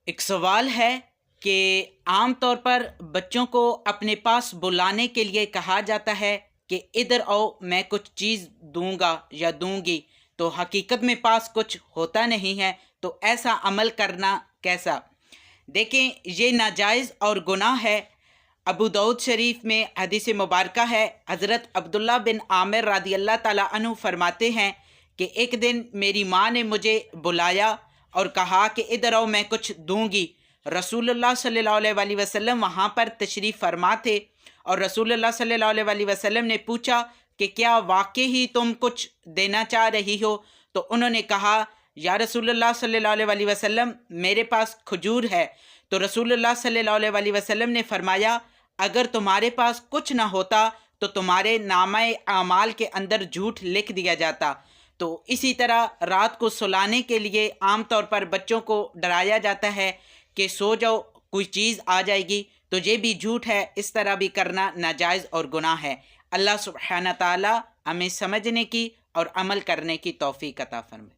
ایک سوال ہے کہ عام طور پر بچوں کو اپنے پاس بلانے کے لیے کہا جاتا ہے کہ ادھر آؤ میں کچھ چیز دوں گا یا دوں گی، تو حقیقت میں پاس کچھ ہوتا نہیں ہے، تو ایسا عمل کرنا کیسا؟ دیکھیں، یہ ناجائز اور گناہ ہے۔ ابو داؤد شریف میں حدیث مبارکہ ہے، حضرت عبداللہ بن عامر رضی اللہ تعالیٰ عنہ فرماتے ہیں کہ ایک دن میری ماں نے مجھے بلایا اور کہا کہ ادھر آؤ میں کچھ دوں گی۔ رسول اللہ صلی اللہ علیہ وآلہ وسلم وہاں پر تشریف فرما تھے، اور رسول اللہ صلی اللہ علیہ وآلہ وسلم نے پوچھا کہ کیا واقعی ہی تم کچھ دینا چاہ رہی ہو؟ تو انہوں نے کہا یا رسول اللہ صلی اللہ علیہ وآلہ وسلم میرے پاس کھجور ہے۔ تو رسول اللہ صلی اللہ علیہ وآلہ وسلم نے فرمایا اگر تمہارے پاس کچھ نہ ہوتا تو تمہارے نامہ اعمال کے اندر جھوٹ لکھ دیا جاتا۔ تو اسی طرح رات کو سلانے کے لیے عام طور پر بچوں کو ڈرایا جاتا ہے کہ سو جاؤ، کوئی چیز آ جائے گی، تو یہ بھی جھوٹ ہے، اس طرح بھی کرنا ناجائز اور گناہ ہے۔ اللہ سبحانہ تعالی ہمیں سمجھنے کی اور عمل کرنے کی توفیق عطا فرمائے۔